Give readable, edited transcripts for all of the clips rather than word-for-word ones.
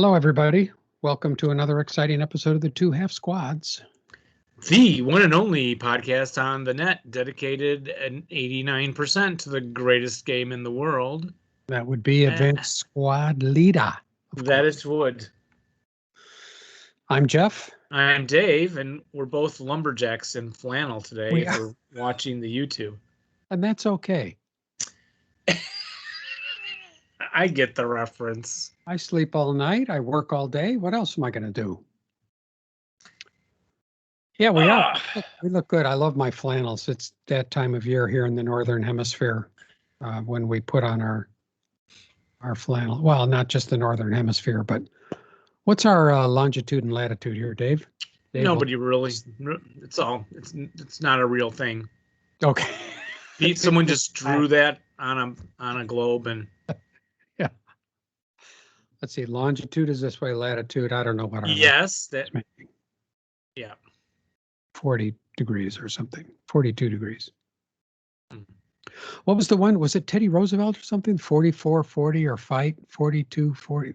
Hello, everybody. Welcome to another exciting episode of the Two Half Squads. The one and only podcast on the net dedicated an 89% to the greatest game in the world. That would be Advanced Squad Leader. That is wood. I'm Jeff. I'm Dave, and we're both lumberjacks in flannel today. We're watching the YouTube. And that's okay. I get the reference. I sleep all night. I work all day. What else am I going to do? Yeah, we are. We look good. I love my flannels. It's that time of year here in the Northern Hemisphere when we put on our flannel. Well, not just the Northern Hemisphere, but what's our longitude and latitude here, Dave? Nobody really. It's not a real thing. Okay. Someone just drew that on a globe and. Yeah. Let's see. Longitude is this way. Latitude, I don't know what. Yes, that. Yeah. 40 degrees or something. 42 degrees. What was the one? Was it Teddy Roosevelt or something? 44, 40 or fight? 42, 40.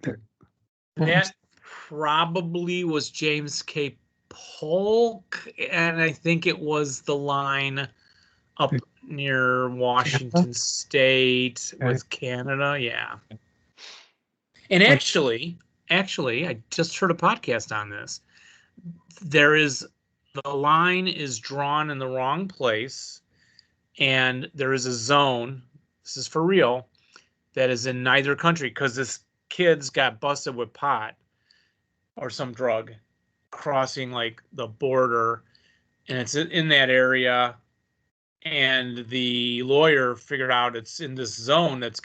That probably was James K. Polk, and I think it was the line up near Washington State with Canada. Yeah. And actually, I just heard a podcast on this. The line is drawn in the wrong place, and there is a zone, this is for real, that is in neither country because this kid's got busted with pot or some drug crossing like the border, and it's in that area, and the lawyer figured out it's in this zone that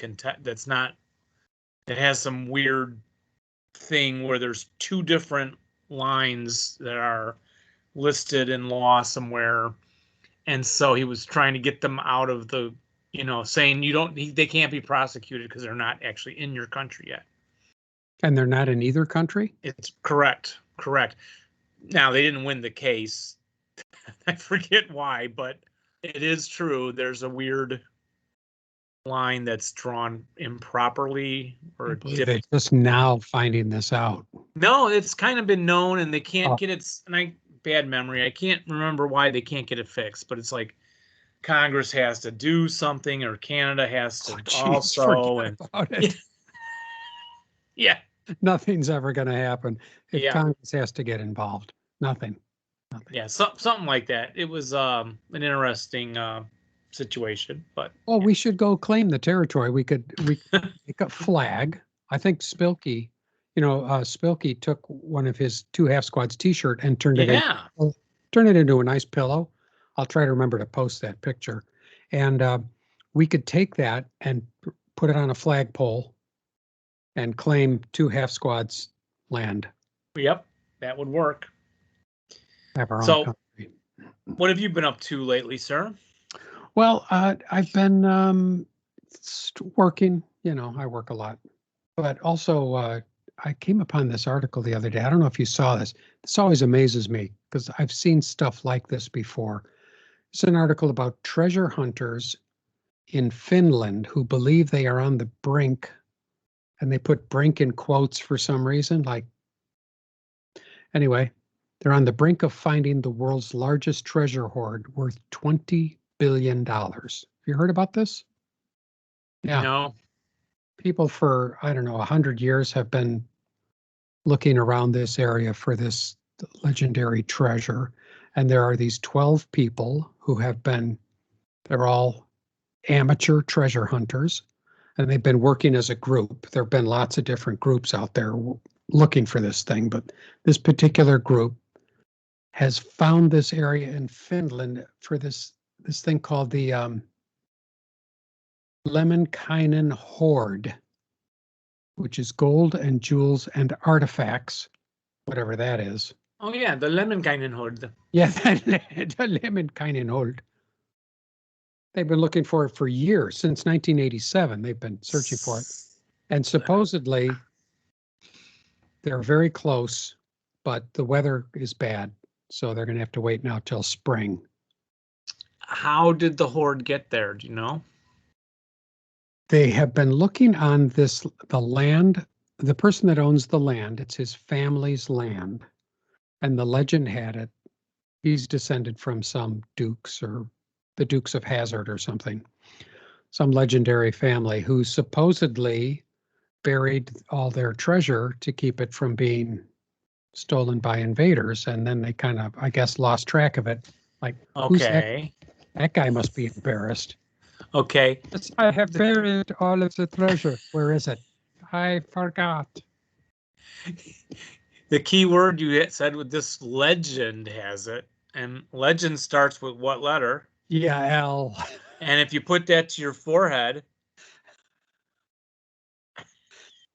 has some weird thing where there's two different lines that are listed in law somewhere, and so he was trying to get them out of the, saying they can't be prosecuted because they're not actually in your country yet. And they're not in either country? It's correct. Now, they didn't win the case. I forget why, but it is true. There's a weird line that's drawn improperly, or they're just now finding this out. No, it's kind of been known, and they can't get it. And bad memory. I can't remember why they can't get it fixed, but it's like Congress has to do something, or Canada has to also. And yeah, nothing's ever going to happen if Congress has to get involved. Nothing. Yeah, something like that. It was an interesting situation, but we should go claim the territory. We make a flag. I think Spilkey. Spilkey took one of his Two Half Squads T-shirt and turned it into a nice pillow. I'll try to remember to post that picture, and we could take that and put it on a flagpole and claim Two Half Squads land. Yep, that would work. Have our own country. What have you been up to lately, sir? Well, I've been working. I work a lot, but also. I came upon this article the other day. I don't know if you saw this. This always amazes me because I've seen stuff like this before. It's an article about treasure hunters in Finland who believe they are on the brink, and they put brink in quotes for some reason. Anyway, they're on the brink of finding the world's largest treasure hoard worth $20 billion. Have you heard about this? Yeah. No. People for, 100 years have been looking around this area for this legendary treasure. And there are these 12 people who they're all amateur treasure hunters, and they've been working as a group. There have been lots of different groups out there looking for this thing, but this particular group has found this area in Finland for this thing called the Lemminkainen Hoard, which is gold and jewels and artifacts, whatever that is. Oh yeah, the Lemminkainen Hoard. Yeah, the Lemminkainen Hoard. They've been looking for it for years, since 1987. They've been searching for it. And supposedly, they're very close, but the weather is bad, so they're going to have to wait now till spring. How did the hoard get there? Do you know? They have been looking on the land the person that owns the land, it's his family's land, and the legend had it, he's descended from some dukes or the Dukes of Hazzard or something, some legendary family who supposedly buried all their treasure to keep it from being stolen by invaders. And then they kind of, I guess, lost track of it. Like, who's that? Okay. That guy must be embarrassed. Okay. Yes, I have buried all of the treasure. Where is it? I forgot. The key word you said with this legend has it, and legend starts with what letter? Yeah, L. And if you put that to your forehead,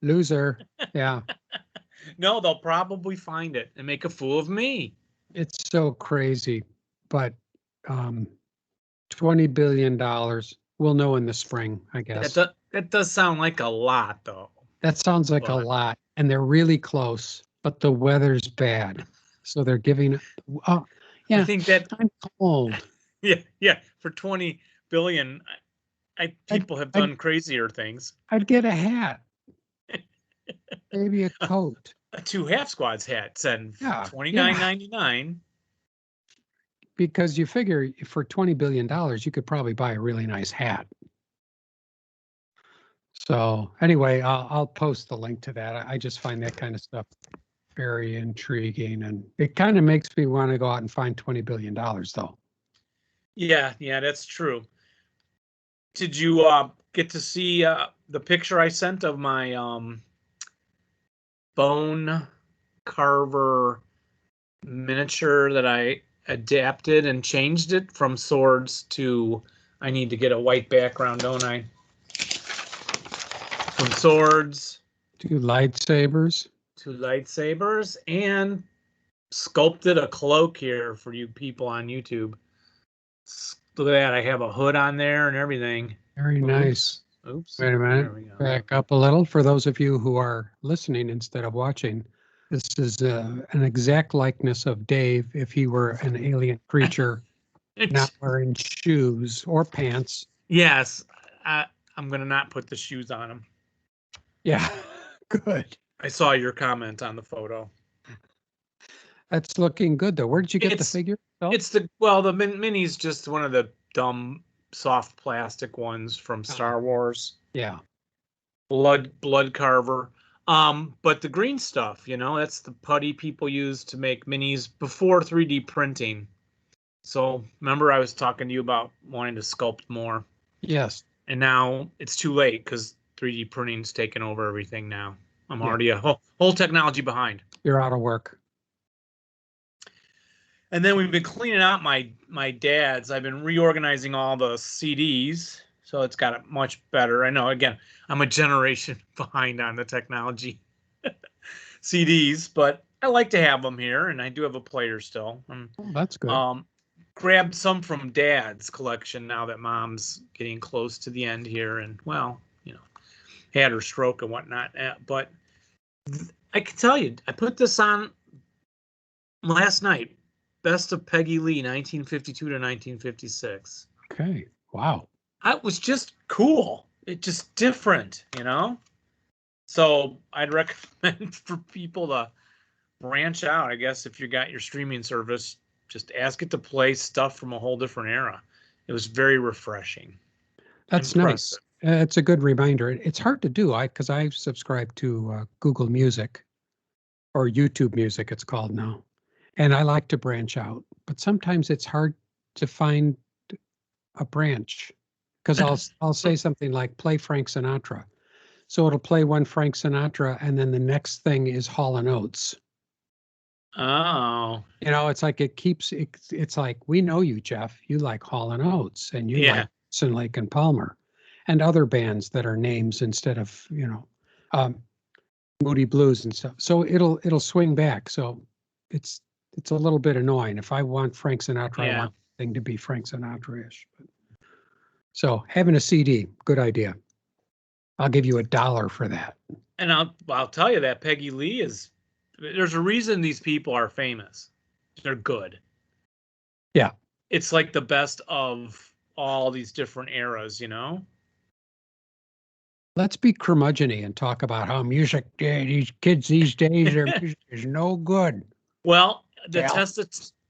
Loser. Yeah. no, they'll probably find it and make a fool of me. It's so crazy. But um, $20 billion. We'll know in the spring, I guess. That does sound like a lot, though. That sounds like a But lot. And they're really close, but the weather's bad. So they're giving, oh, I yeah, think that, I'm cold. yeah, for 20 billion, I'd, people have I'd, done crazier things. I'd get a hat, maybe a coat. A two half squads hat said Yeah, yeah. $29.99. Because you figure for $20 billion, you could probably buy a really nice hat. So anyway, I'll post the link to that. I just find that kind of stuff very intriguing, and it kind of makes me want to go out and find $20 billion though. Yeah, that's true. Did you get to see the picture I sent of my bone carver miniature that I adapted and changed it from swords to, I need to get a white background, don't I? From swords Two lightsabers. to lightsabers, and sculpted a cloak here for you people on YouTube. Look at that, I have a hood on there and everything. Very nice. Oops. Wait a There minute. we go. Back up a little. For those of you who are listening instead of watching, this is an exact likeness of Dave if he were an alien creature not wearing shoes or pants. Yes, I'm gonna not put the shoes on him. Yeah, good. I saw your comment on the photo. That's looking good though. Where did you get the figure? It's the mini's just one of the dumb soft plastic ones from Star Wars. Yeah. Blood carver. But the green stuff, that's the putty people used to make minis before 3D printing. So remember I was talking to you about wanting to sculpt more. Yes. And now it's too late because 3D printing's taken over everything now. I'm already a whole technology behind. You're out of work. And then we've been cleaning out my dad's. I've been reorganizing all the CDs, so it's got it much better. I know, again, I'm a generation behind on the technology CDs, but I like to have them here, and I do have a player still. Oh, that's good. Grabbed some from Dad's collection now that Mom's getting close to the end here, and had her stroke and whatnot. But I can tell you, I put this on last night. Best of Peggy Lee, 1952 to 1956. Okay. Wow. It was just cool. It's just different, So I'd recommend for people to branch out. I guess if you got your streaming service, just ask it to play stuff from a whole different era. It was very refreshing. That's impressive. Nice. It's a good reminder. It's hard to do because I subscribe to Google Music or YouTube Music, it's called now. And I like to branch out, but sometimes it's hard to find a branch because I'll say something like play Frank Sinatra. So it'll play one Frank Sinatra and then the next thing is Hall and Oates. Oh. It's like it's like, we know you, Jeff. You like Hall and Oates and you like Sin Lake and Palmer and other bands that are names instead of, Moody Blues and stuff. So it'll swing back. So it's a little bit annoying. If I want Frank Sinatra, I want the thing to be Frank Sinatra-ish. So having a CD, good idea. I'll give you $1 for that. And I'll tell you that Peggy Lee there's a reason these people are famous. They're good. Yeah. It's like the best of all these different eras, Let's be curmudgeon-y and talk about how music, these kids these days, their music is no good. Well, Dale.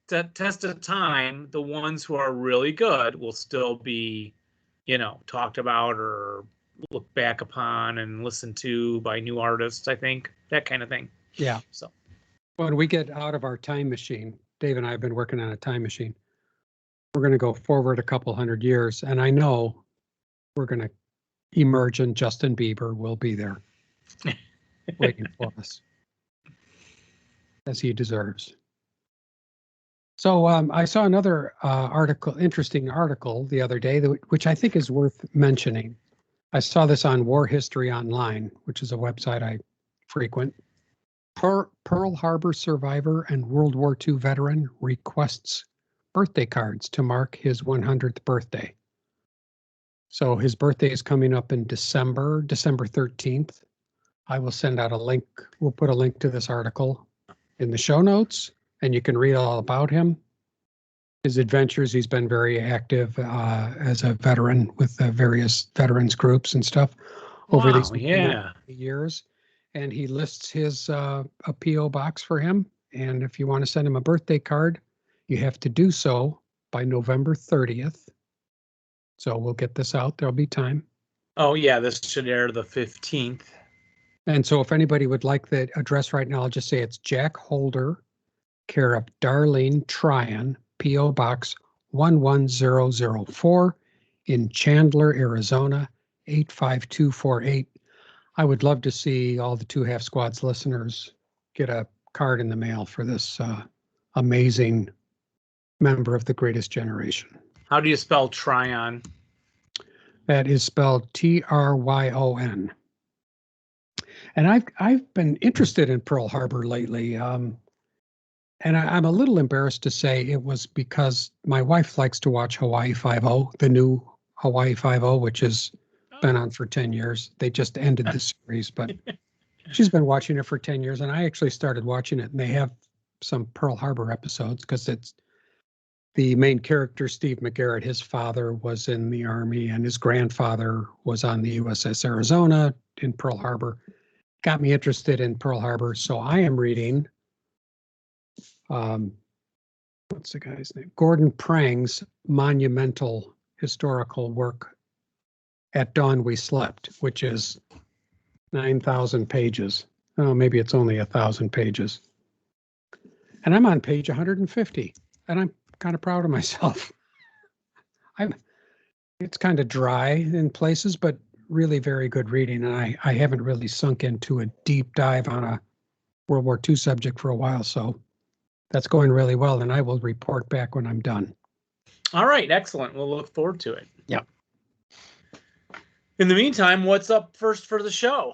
the test of time, the ones who are really good will still be, talked about or looked back upon and listened to by new artists, I think, that kind of thing. Yeah. So when we get out of our time machine, Dave and I have been working on a time machine. We're going to go forward a couple hundred years, and I know we're going to emerge, and Justin Bieber will be there waiting for us, as he deserves. So I saw another interesting article the other day, which I think is worth mentioning. I saw this on War History Online, which is a website I frequent. Pearl Harbor survivor and World War II veteran requests birthday cards to mark his 100th birthday. So his birthday is coming up in December 13th. I will send out a link. We'll put a link to this article in the show notes, and you can read all about him. His adventures, he's been very active as a veteran with various veterans groups and stuff over these years. And he lists his a P.O. box for him. And if you want to send him a birthday card, you have to do so by November 30th. So we'll get this out. There'll be time. Oh, yeah, this should air the 15th. And so if anybody would like the address right now, I'll just say it's Jack Holder, care of Darlene Tryon, P.O. Box 11004 in Chandler, Arizona, 85248. I would love to see all the 2 Half Squads listeners get a card in the mail for this amazing member of the greatest generation. How do you spell Tryon? That is spelled Tryon. And I've been interested in Pearl Harbor lately. And I'm a little embarrassed to say it was because my wife likes to watch Hawaii Five-0, the new Hawaii Five-0, which has been on for 10 years. They just ended the series, but she's been watching it for 10 years. And I actually started watching it, and they have some Pearl Harbor episodes because it's the main character, Steve McGarrett. His father was in the Army, and his grandfather was on the USS Arizona in Pearl Harbor. Got me interested in Pearl Harbor. So I am reading, what's the guy's name? Gordon Prang's monumental historical work, At Dawn We Slept, which is 9,000 pages. Oh, maybe it's only 1,000 pages. And I'm on page 150, and I'm kind of proud of myself. It's kind of dry in places, but really very good reading. And I haven't really sunk into a deep dive on a World War II subject for a while. So that's going really well. And I will report back when I'm done. All right. Excellent. We'll look forward to it. Yeah. In the meantime, what's up first for the show?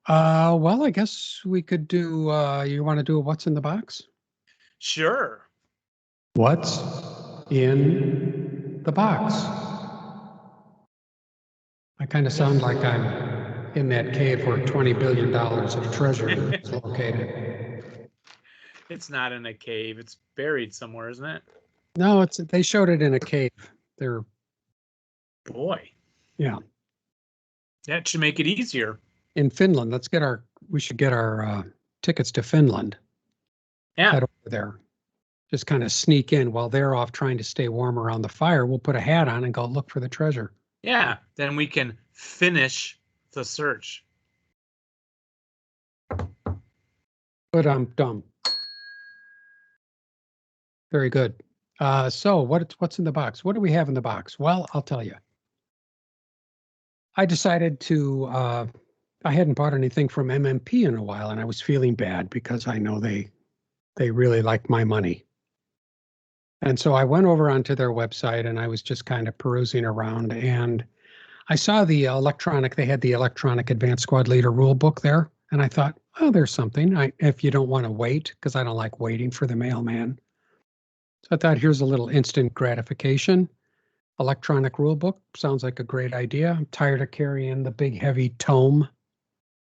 Well, I guess we could do, you want to do a What's in the Box? Sure. What's in the box? I kind of sound like I'm in that cave where $20 billion of treasure is located. It's not in a cave. It's buried somewhere, isn't it? No, they showed it in a cave. Boy. Yeah. That should make it easier. In Finland, we should get our tickets to Finland. Yeah. Head over there. Just kind of sneak in while they're off trying to stay warm around the fire. We'll put a hat on and go look for the treasure. Yeah. Then we can finish the search. But I'm dumb. Very good. So what's in the box? What do we have in the box? Well, I'll tell you. I decided to, I hadn't bought anything from MMP in a while, and I was feeling bad because I know they really like my money. And so I went over onto their website, and I was just kind of perusing around, and I saw they had the electronic advanced squad leader rule book there. And I thought, oh, there's something if you don't want to wait, because I don't like waiting for the mailman. So I thought, here's a little instant gratification. Electronic rule book sounds like a great idea. I'm tired of carrying the big heavy tome.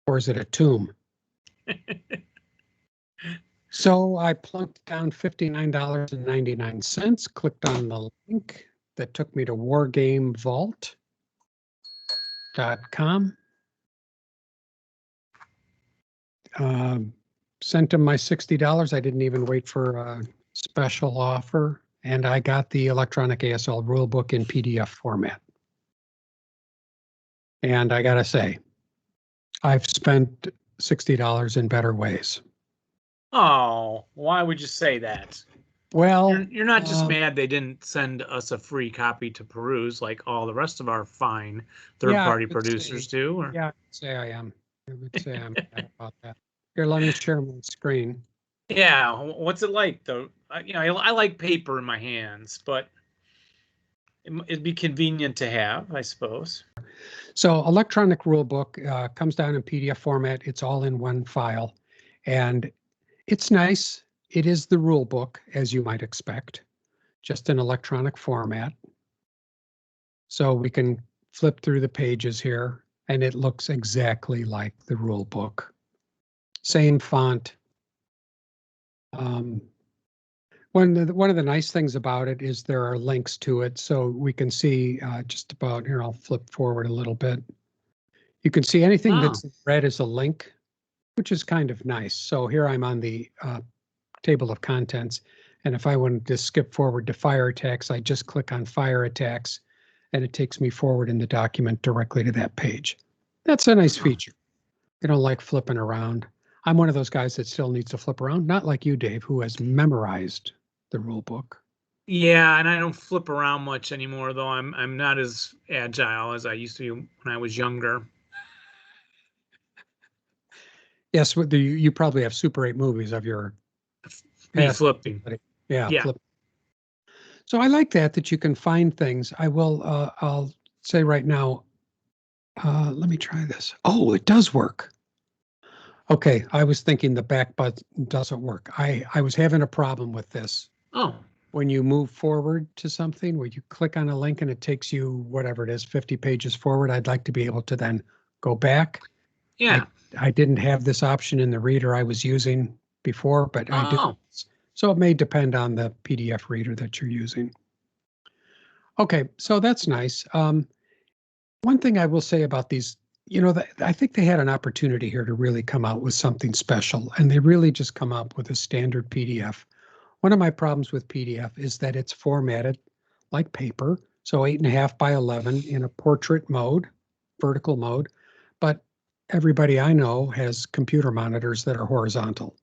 Or is it a tomb? So I plunked down $59.99, clicked on the link that took me to War Game Vault. Sent him my $60. I didn't even wait for a special offer, and I got the electronic ASL rulebook in PDF format. And I gotta say, I've spent $60 in better ways. Oh, why would you say that? Well, You're not just mad they didn't send us a free copy to peruse like all the rest of our fine third-party producers do? Or? Yeah, I'd say I am. I would say I'm mad about that. Here, let me share my screen. Yeah, what's it like though? I like paper in my hands, but it'd be convenient to have, I suppose. So electronic rulebook comes down in PDF format. It's all in one file, and it's nice. It is the rulebook, as you might expect, just in electronic format. So we can flip through the pages here, and it looks exactly like the rulebook. Same font. One of the nice things about it is there are links to it, so we can see just about here. I'll flip forward a little bit. You can see anything that's read as a link, which is kind of nice. So here I'm on the table of contents, and if I wanted to skip forward to fire attacks, I just click on fire attacks, and it takes me forward in the document directly to that page. That's a nice feature. I don't like flipping around. I'm one of those guys that still needs to flip around, not like you, Dave, who has memorized the rule book. Yeah, and I don't flip around much anymore, though. I'm not as agile as I used to be when I was younger. Yes, you probably have Super 8 movies of your Me flipping. Yeah. Flip. So I like that you can find things. I'll say right now, let me try this. Oh, it does work. Okay, I was thinking the back button doesn't work. I was having a problem with this. Oh. When you move forward to something where you click on a link and it takes you, whatever it is, 50 pages forward, I'd like to be able to then go back. Yeah. I didn't have this option in the reader I was using before, but I do. So it may depend on the PDF reader that you're using. Okay, so that's nice. One thing I will say about these, I think they had an opportunity here to really come out with something special, and they really just come up with a standard PDF. One of my problems with PDF is that it's formatted like paper, so 8.5 by 11 in a portrait mode, vertical mode, but everybody I know has computer monitors that are horizontal.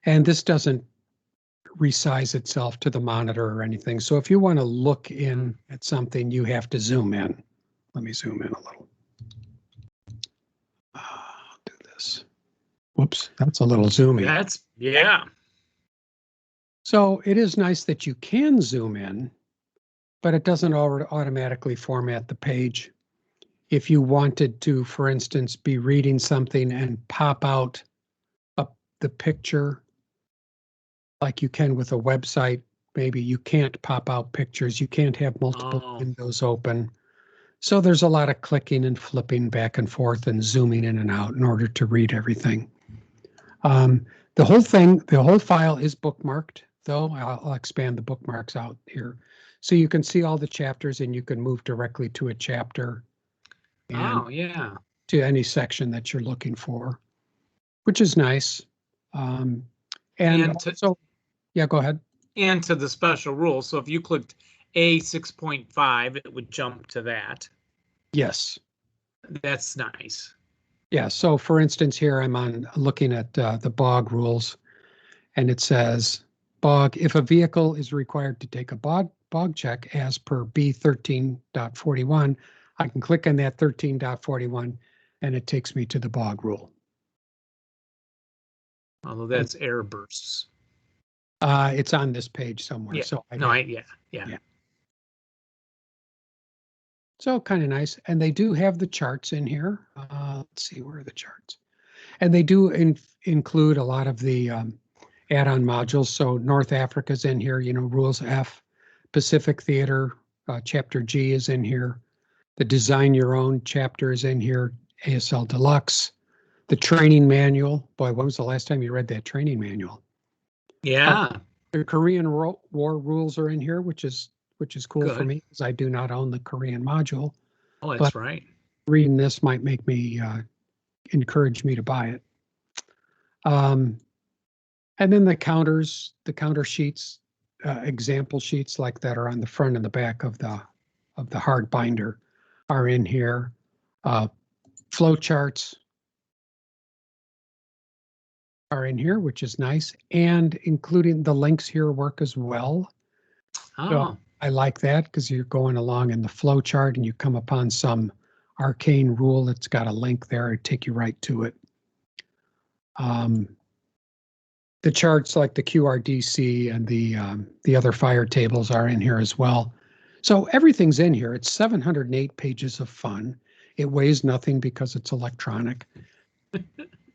And this doesn't resize itself to the monitor or anything. So if you want to look in at something, you have to zoom in. Let me zoom in a little. I'll do this. Whoops, that's a little zoomy. Yeah. So it is nice that you can zoom in, but it doesn't automatically format the page. If you wanted to, for instance, be reading something and pop out the picture like you can with a website, maybe you can't pop out pictures. You can't have multiple windows open. So there's a lot of clicking and flipping back and forth and zooming in and out in order to read everything. The whole file is bookmarked, though. I'll expand the bookmarks out here. So you can see all the chapters and you can move directly to a chapter. And to any section that you're looking for, which is nice. Yeah, go ahead. And to the special rule. So if you clicked A6.5, it would jump to that. Yes. That's nice. Yeah. So for instance, here I'm looking at the BOG rules, and it says BOG, if a vehicle is required to take a BOG check as per B13.41, I can click on that 13.41 and it takes me to the BOG rule. Although that's air bursts. It's on this page somewhere. Yeah. So yeah. So kind of nice. And they do have the charts in here. Let's see, where are the charts? And they do include a lot of the add-on modules. So North Africa's in here, Rules F, Pacific Theater, Chapter G is in here. The Design Your Own chapter is in here, ASL Deluxe. The training manual. Boy, when was the last time you read that training manual? Yeah. The Korean War rules are in here, which is cool for me because I do not own the Korean module. Oh, that's right. reading this might make me encourage me to buy it. And then the counter sheets, example sheets like that are on the front and the back of the hard binder are in here. Flow charts are in here, which is nice, and including the links here work as well. Oh. So I like that because you're going along in the flow chart and you come upon some arcane rule that's got a link there to take you right to it. The charts like the QRDC and the other fire tables are in here as well. So everything's in here. It's 708 pages of fun. It weighs nothing because it's electronic.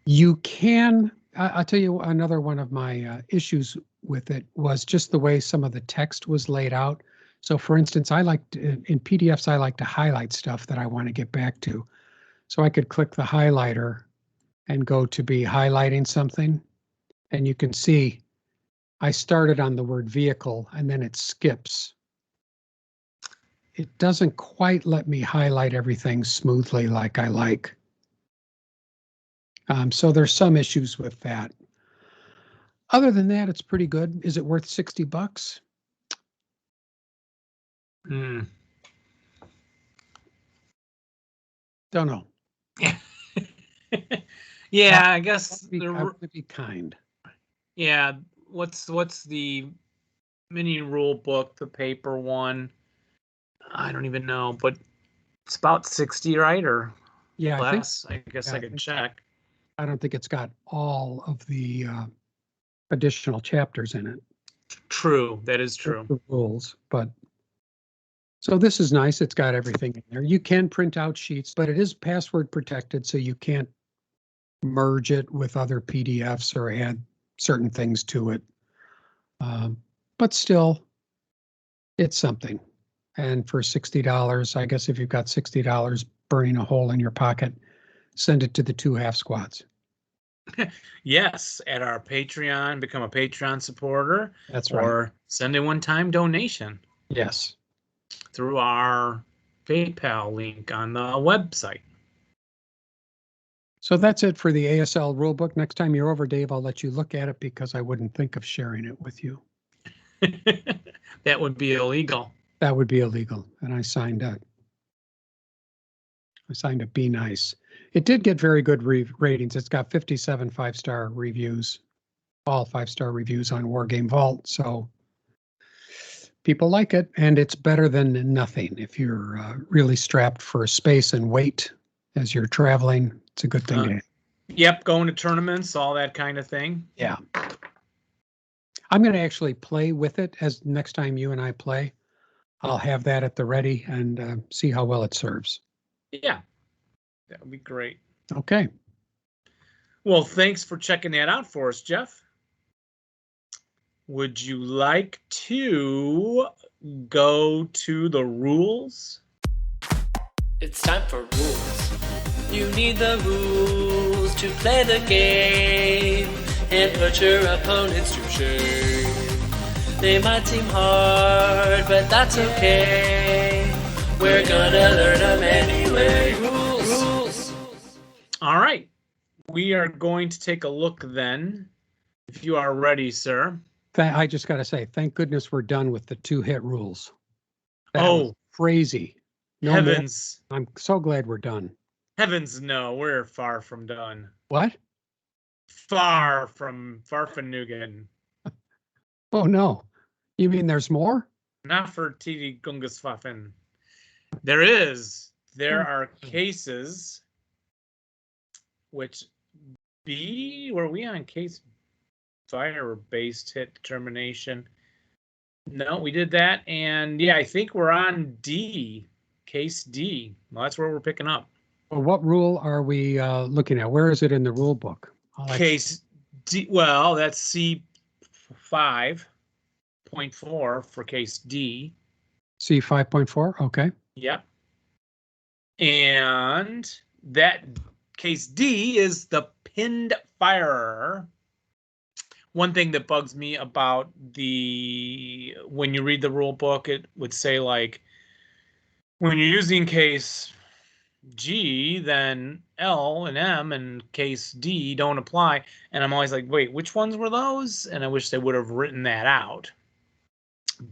You can, I'll tell you another one of my issues with it was just the way some of the text was laid out. So for instance, in PDFs, I like to highlight stuff that I want to get back to. So I could click the highlighter and go to be highlighting something. And you can see I started on the word vehicle and then it skips. It doesn't quite let me highlight everything smoothly like I like. So there's some issues with that. Other than that, it's pretty good. Is it worth $60? Mm. Don't know. Yeah, I guess. I want to be kind. Yeah, what's the mini rule book, the paper one? I don't even know, but it's about 60, right? Or yeah, less. I guess I could check. I don't think it's got all of the additional chapters in it. True, that is true. The rules, but so this is nice. It's got everything in there. You can print out sheets, but it is password protected, so you can't merge it with other PDFs or add certain things to it. But still, it's something. And for $60, I guess if you've got $60 burning a hole in your pocket, send it to the 2 half squads. Yes, at our Patreon, become a Patreon supporter. That's right. Or send a one-time donation. Yes. Through our PayPal link on the website. So that's it for the ASL rulebook. Next time you're over, Dave, I'll let you look at it because I wouldn't think of sharing it with you. That would be illegal. That would be illegal. And I signed up. Be nice. It did get very good ratings. It's got 57 5-star reviews, all 5-star reviews on Wargame Vault. So people like it, and it's better than nothing. If you're really strapped for space and weight as you're traveling, it's a good thing to have. Yep, going to tournaments, all that kind of thing. Yeah. I'm going to actually play with it as next time you and I play. I'll have that at the ready and see how well it serves. Yeah, that would be great. Okay. Well, thanks for checking that out for us, Jeff. Would you like to go to the rules? It's time for rules. You need the rules to play the game and put your opponents to shame. They might seem hard, but that's okay. We're gonna learn them anyway. Rules. All right. We are going to take a look then, if you are ready, sir. I just got to say, thank goodness we're done with the 2-hit rules. That was crazy. No Heavens. more. I'm so glad we're done. Heavens, no. We're far from done. What? Far from Nugan. Oh, no. You mean there's more? Not for TD Gungaswaffen. There are cases which were we on case fire-based hit determination? No, we did that. And yeah, I think we're on D, case D. Well, that's where we're picking up. Well, what rule are we looking at? Where is it in the rule book? Case D, well, that's C5.4 for case D. C5.4, okay. Yep. And that case D is the pinned firer. One thing that bugs me about when you read the rule book, it would say like, when you're using case G, then L and M and case D don't apply. And I'm always like, wait, which ones were those? And I wish they would have written that out.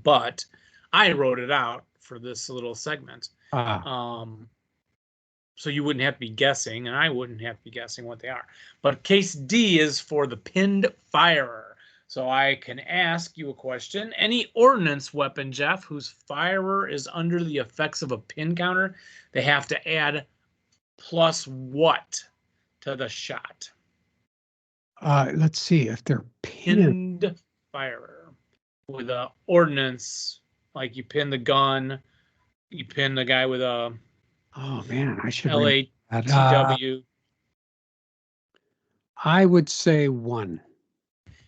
But I wrote it out for this little segment. So you wouldn't have to be guessing, and I wouldn't have to be guessing what they are. But case D is for the pinned firer. So I can ask you a question. Any ordnance weapon, Jeff, whose firer is under the effects of a pin counter, they have to add plus what to the shot? Let's see if they're pinned firer with a ordnance, like you pin the gun, you pin the guy with a Oh man, I should LATW. I would say 1.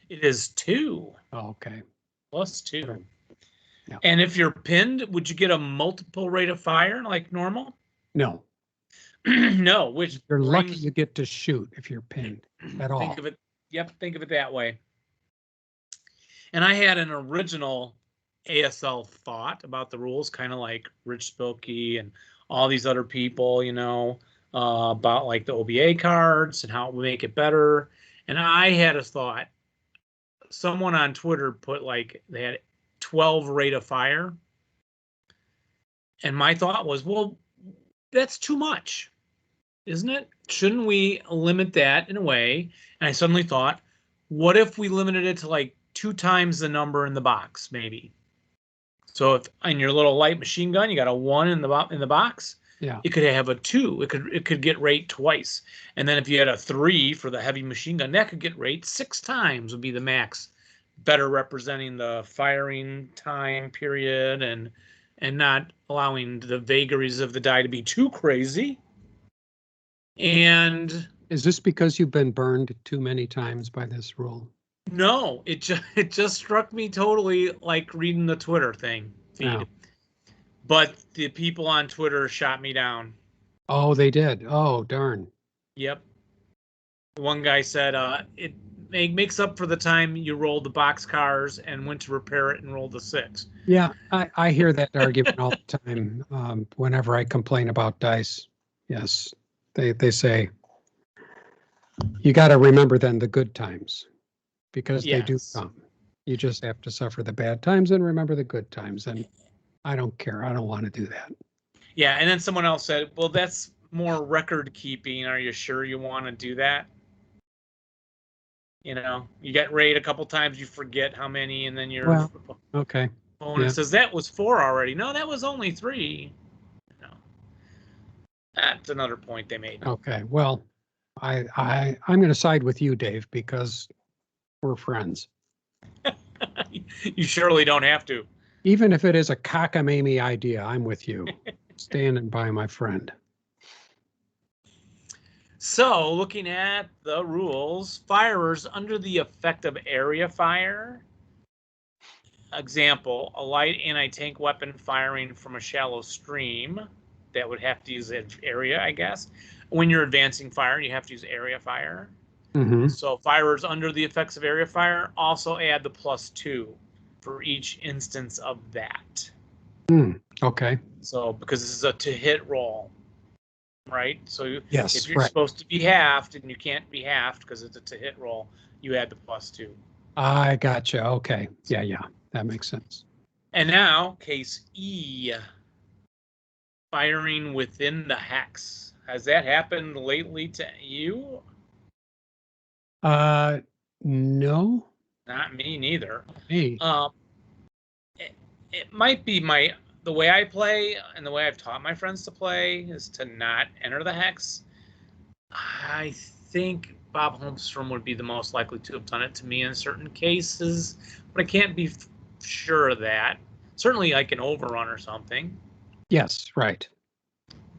It is 2. Oh, okay. Plus 2. Yeah. And if you're pinned, would you get a multiple rate of fire like normal? No. No, which you're lucky you get to shoot if you're pinned at all. Think of it. Yep, think of it that way. And I had an original ASL thought about the rules, kind of like Rich Spilkey and all these other people, you know, about like the OBA cards and how it would make it better. And I had a thought. Someone on Twitter put like they had 12 rate of fire. And my thought was, well, that's too much, isn't it? Shouldn't we limit that in a way? And I suddenly thought, what if we limited it to like 2 times the number in the box, maybe? So if in your little light machine gun, you got a 1 in the box, yeah, it could have a 2. It could get rate twice. And then if you had a 3 for the heavy machine gun, that could get rate 6 times would be the max, better representing the firing time period and not allowing the vagaries of the die to be too crazy. And is this because you've been burned too many times by this rule? No, it just struck me totally like reading the Twitter thing feed. Oh. But the people on Twitter shot me down. Oh, they did. Oh, darn. Yep. One guy said it makes up for the time you rolled the box cars and went to repair it and rolled the 6. Yeah, I hear that argument all the time whenever I complain about dice. Yes, they say you got to remember then the good times. Because they do come. You just have to suffer the bad times and remember the good times. And I don't care. I don't want to do that. Yeah. And then someone else said, well, that's more record keeping. Are you sure you want to do that? You know, you get raid a couple times, you forget how many, and then you're okay. Opponent says that was 4 already. No, that was only 3. No. That's another point they made. Okay. Well, I'm going to side with you, Dave, because we're friends. You surely don't have to. Even if it is a cockamamie idea, I'm with you. Standing by my friend. So, looking at the rules, firers under the effect of area fire. Example, a light anti-tank weapon firing from a shallow stream. That would have to use area, I guess. When you're advancing fire, you have to use area fire. Mm-hmm. So firers under the effects of area fire also add the +2 for each instance of that. Okay. So because this is a to hit roll, right? So yes, if you're supposed to be halved and you can't be halved because it's a to hit roll, you add the +2. I gotcha. Okay. Yeah, that makes sense. And now case E, firing within the hex. Has that happened lately to you? No. Not me neither. Hey. It might be the way I play and the way I've taught my friends to play is to not enter the hex. I think Bob Holmstrom would be the most likely to have done it to me in certain cases, but I can't be sure of that. Certainly like an overrun or something. Yes, right.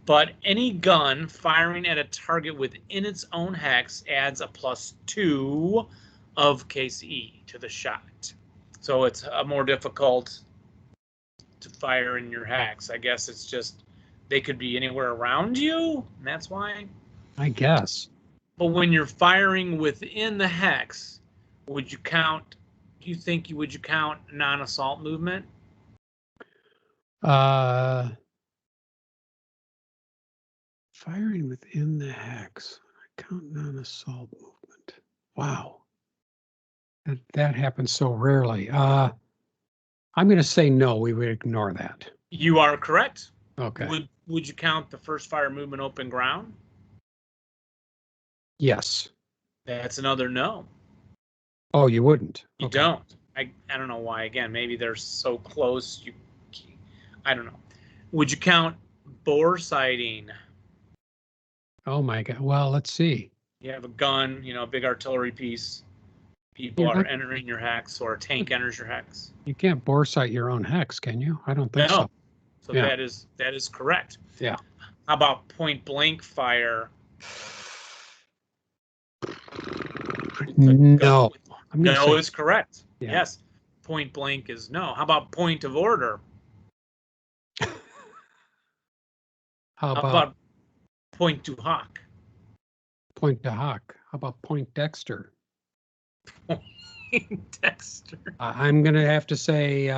But any gun firing at a target within its own hex adds a +2 of case E to the shot. So it's more difficult to fire in your hex. I guess it's just they could be anywhere around you, and that's why. I guess. But when you're firing within the hex, would you count non-assault movement? firing within the hex. Count non-assault movement. Wow. That happens so rarely. I'm going to say no. We would ignore that. You are correct. Okay. Would you count the first fire movement open ground? Yes. That's another no. Oh, you wouldn't. You Okay. don't. I don't know why. Again, maybe they're so close. I don't know. Would you count bore sighting? Oh my God. Well, let's see. You have a gun, a big artillery piece. People are entering your hex, or a tank enters your hex. You can't bore sight your own hex, can you? I don't think so. So Yeah. that is correct. Yeah. How about point blank fire? No. No is correct. Yeah. Yes. Point blank is no. How about point of order? How about point to hawk? Point to hawk. How about point Dexter? Dexter. I'm going to have to say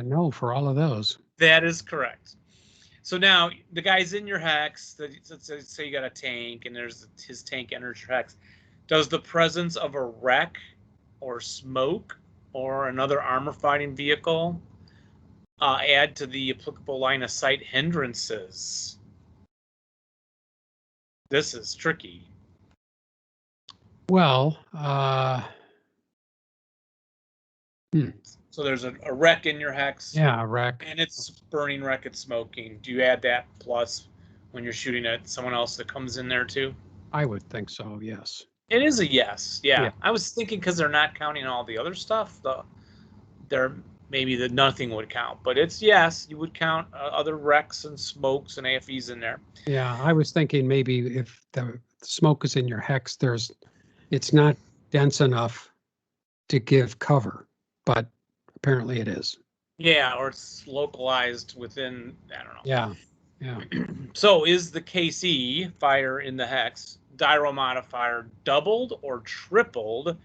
no for all of those. That is correct. So now the guy's in your hex. Let's say you got a tank, and his tank enters your hex. Does the presence of a wreck or smoke or another armor fighting vehicle add to the applicable line of sight hindrances? This is tricky. Well, So there's a wreck in your hex. yeah, a wreck. And it's burning wreck, it's smoking. Do you add that plus when you're shooting at someone else that comes in there too? I would think so, yes. It is a yes. Yeah. Yeah. I was thinking because they're not counting all the other stuff, maybe the nothing would count. But it's yes, you would count other wrecks and smokes and AFEs in there. Yeah, I was thinking maybe if the smoke is in your hex, it's not dense enough to give cover, but apparently it is. Yeah, or it's localized within, I don't know. Yeah, yeah. So is the KC fire in the hex gyro modifier doubled or tripled?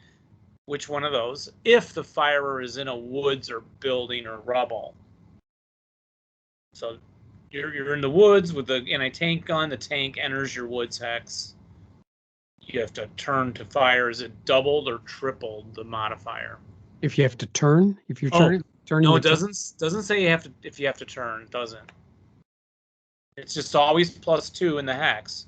Which one of those? If the firer is in a woods or building or rubble. So you're in the woods with the anti-tank gun. The tank enters your woods hex. You have to turn to fire. Is it doubled or tripled the modifier? If you have to turn, if you're turning. No, it doesn't say you have to. If you have to turn, it doesn't. It's just always +2 in the hex.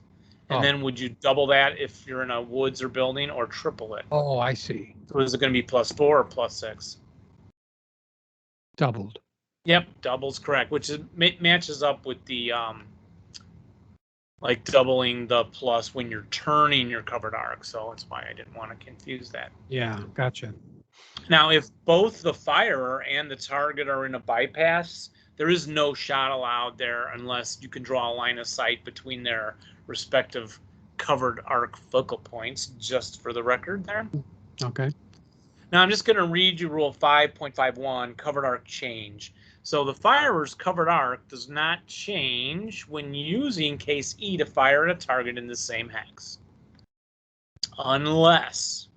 And then would you double that if you're in a woods or building, or triple it? Oh, I see. So is it going to be +4 or +6? Doubled. Yep, double's correct, which matches up with the like doubling the plus when you're turning your covered arc. So that's why I didn't want to confuse that. Yeah, gotcha. Now, if both the firer and the target are in a bypass, there is no shot allowed there unless you can draw a line of sight between their respective covered arc focal points, just for the record there. Okay. Now I'm just going to read you rule 5.51, covered arc change. So the firer's covered arc does not change when using case E to fire at a target in the same hex, unless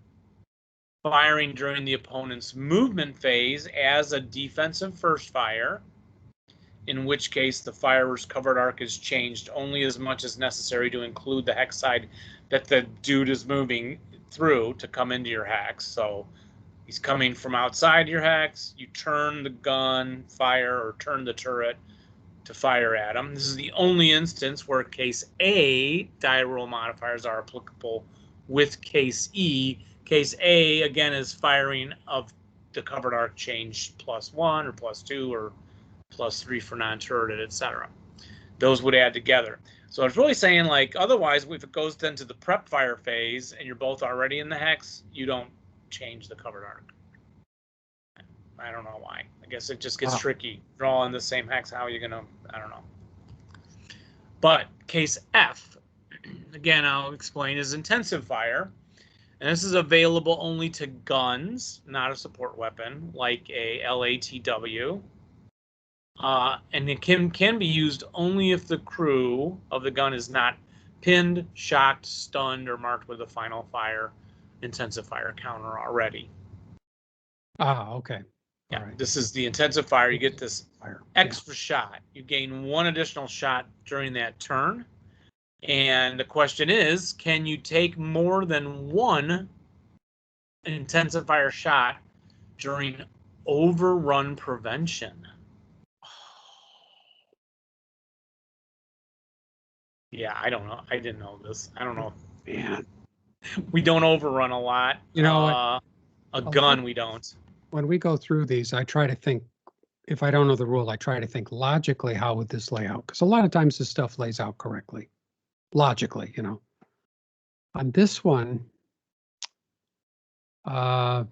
firing during the opponent's movement phase as a defensive first fire, in which case the firer's covered arc is changed only as much as necessary to include the hex side that the dude is moving through to come into your hex. So he's coming from outside your hex, you turn the gun, fire, or turn the turret to fire at him. This is the only instance where case A die roll modifiers are applicable with case E. Case A, again, is firing of the covered arc change +1 or +2 or +3 for non-turreted, etc. Those would add together. So it's really saying, like, otherwise, if it goes then to the prep fire phase and you're both already in the hex, you don't change the covered arc. I don't know why. I guess it just gets tricky. Draw in the same hex, how are you gonna, I don't know. But case F, again, I'll explain, is intensive fire. And this is available only to guns, not a support weapon, like a LATW. And it can be used only if the crew of the gun is not pinned, shocked, stunned, or marked with a final fire, intensive fire counter already. Okay. Yeah, All right. This is the intensive fire. You get this Fire. extra shot. You gain 1 additional shot during that turn. And the question is, can you take more than one intensifier shot during overrun prevention? Yeah, I don't know. I didn't know this. I don't know. Man, We don't overrun a lot. You know, a gun, we don't. when we go through these, I try to think, if I don't know the rule, I try to think logically, how would this lay out? Because a lot of times this stuff lays out correctly, logically, you know. On this one, I'm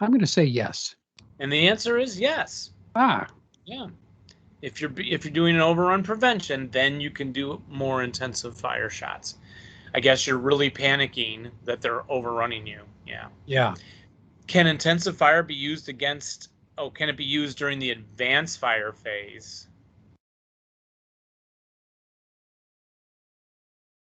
going to say yes. And the answer is yes. Ah, Yeah. If you're doing an overrun prevention, then you can do more intensive fire shots. I guess you're really panicking that they're overrunning you. Yeah. yeah. Can intensive fire be used against, can it be used during the advanced fire phase?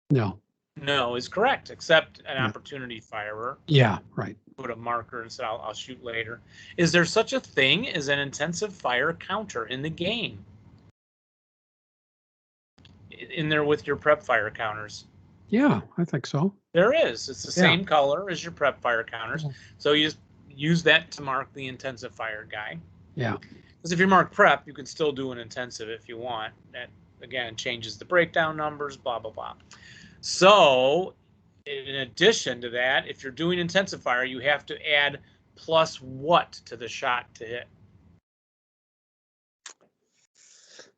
No. No is correct, except an opportunity firer. Yeah, right. Put a marker and say, I'll shoot later. Is there such a thing as an intensive fire counter in the game? In there with your prep fire counters? Yeah, I think so. There is. It's the same color as your prep fire counters. So you just use that to mark the intensive fire guy. Yeah. Because if you mark prep, you can still do an intensive if you want. That, again, changes the breakdown numbers, blah, blah, blah. So in addition to that, if you're doing intensive fire, you have to add plus what to the shot to hit?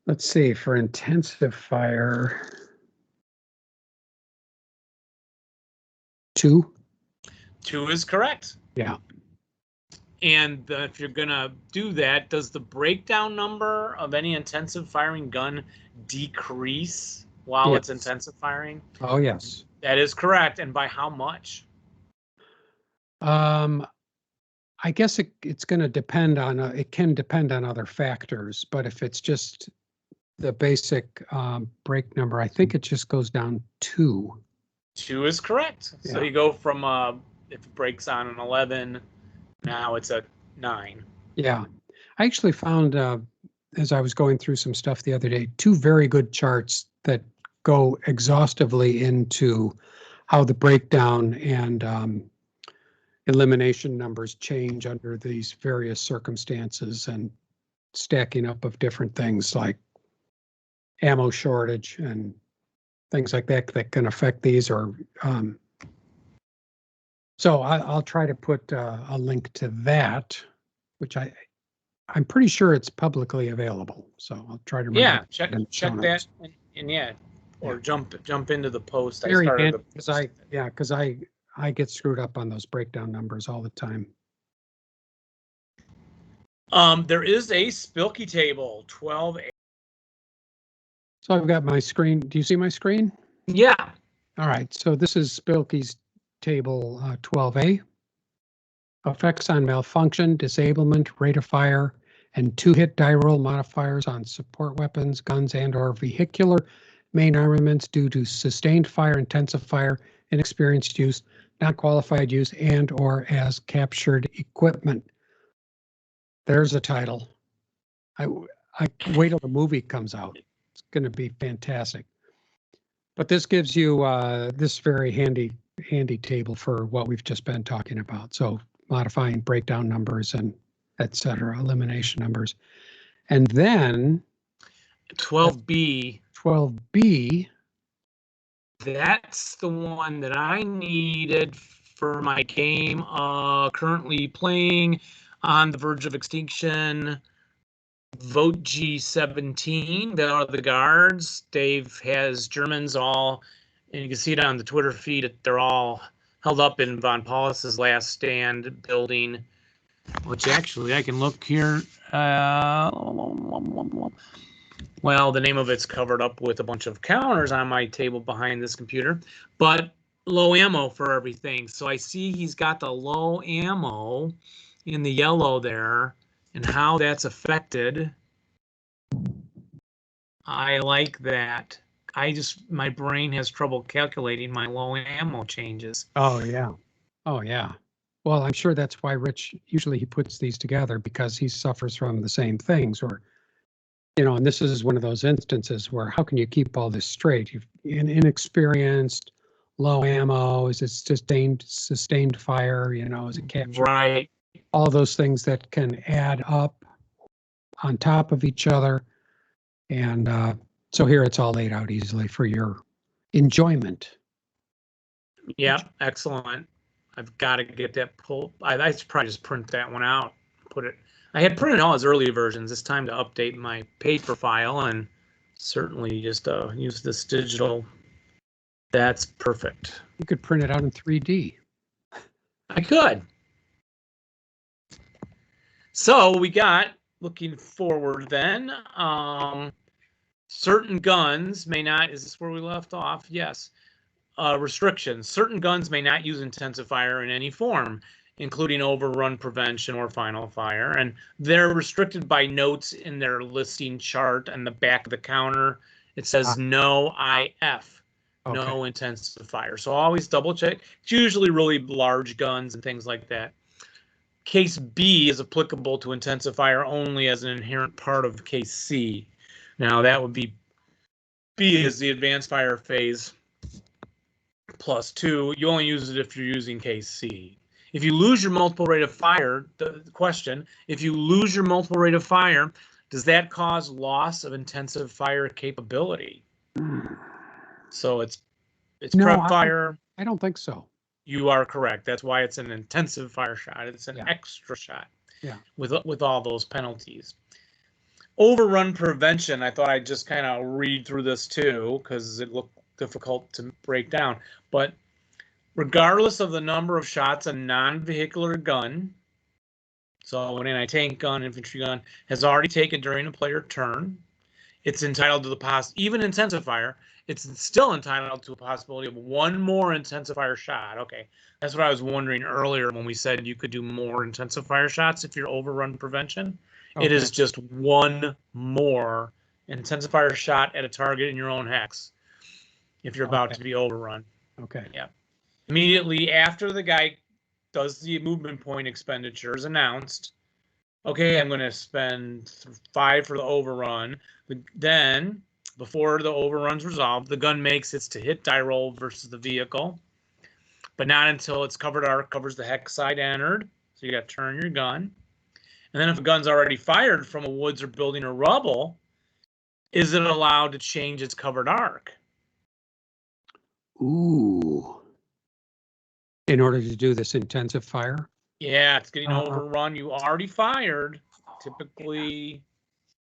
Let's see, for intensive fire, 2. 2 is correct. Yeah. And if you're going to do that, does the breakdown number of any intensive firing gun decrease while it's intensive firing? Oh, yes. That is correct. And by how much? I guess it's going to depend on, it can depend on other factors, but if it's just the basic break number, I think it just goes down 2. 2 is correct. Yeah. So you go from, if it breaks on an 11, now it's a 9. Yeah. I actually found, as I was going through some stuff the other day, 2 very good charts that go exhaustively into how the breakdown and elimination numbers change under these various circumstances, and stacking up of different things like ammo shortage and things like that that can affect these. Or so I'll try to put a link to that, which I'm pretty sure it's publicly available. So I'll try to remember. Check that and or jump into the post. Very handy, because I get screwed up on those breakdown numbers all the time. There is a Spilky table, 12A. So I've got my screen. Do you see my screen? Yeah. All right. So this is Spilky's table 12A. Effects on malfunction, disablement, rate of fire, and 2-hit die roll modifiers on support weapons, guns, and/or vehicular main armaments due to sustained fire, intensive fire, inexperienced use, not qualified use, and/or as captured equipment. There's a title. I wait till the movie comes out. It's going to be fantastic. But this gives you this very handy table for what we've just been talking about. So modifying breakdown numbers and et cetera, elimination numbers. And then 12B. 12B. That's the one that I needed for my game. Currently playing On the Verge of Extinction. Vote G17. They are the guards. Dave has Germans all, and you can see it on the Twitter feed. They're all held up in Von Paulus's Last Stand building, which actually I can look here. Well, the name of it's covered up with a bunch of counters on my table behind this computer, but low ammo for everything. So I see he's got the low ammo in the yellow there, and how that's affected. I like that. My brain has trouble calculating my low ammo changes. Oh, yeah. Oh, yeah. Well, I'm sure that's why Rich, usually he puts these together because he suffers from the same things, or and this is one of those instances where how can you keep all this straight? You've inexperienced, low ammo, is it sustained fire, is it capture? Right. All those things that can add up on top of each other. And so here it's all laid out easily for your enjoyment. Yeah, excellent. I've got to get that pulled. I should probably just print that one out. I had printed all his earlier versions. It's time to update my paper file and certainly just use this digital. That's perfect. You could print it out in 3D. I could. So we got, looking forward then, certain guns may not, is this where we left off? Yes. Restrictions. Certain guns may not use intensifier in any form, including overrun prevention or final fire. And they're restricted by notes in their listing chart on the back of the counter. It says no IF, no intensifier. So always double check. It's usually really large guns and things like that. Case B is applicable to intensifier only as an inherent part of case C. Now that would be B is the advanced fire phase +2. You only use it if you're using case C. If you lose your multiple rate of fire, the question, if you lose your multiple rate of fire, does that cause loss of intensive fire capability? So it's No, prep fire. I don't think so. You are correct. That's why it's an intensive fire shot. It's an extra shot. Yeah. With all those penalties. Overrun prevention. I thought I'd just kind of read through this too because it looked difficult to break down. But regardless of the number of shots a non-vehicular gun, so an anti-tank gun, infantry gun, has already taken during a player turn, it's entitled to the even intensifier, it's still entitled to a possibility of one more intensifier shot. Okay, that's what I was wondering earlier when we said you could do more intensifier shots if you're overrun prevention. Okay. It is just one more intensifier shot at a target in your own hex if you're about to be overrun. Okay. Yeah. Immediately after the guy does the movement point expenditure is announced, okay, I'm going to spend 5 for the overrun. Then, before the overrun's resolved, the gun makes its to hit die roll versus the vehicle, but not until its covered arc covers the hex side entered. So you got to turn your gun. And then if a gun's already fired from a woods or building or rubble, is it allowed to change its covered arc? Ooh. In order to do this intensive fire? Yeah, it's getting overrun. You already fired. Typically,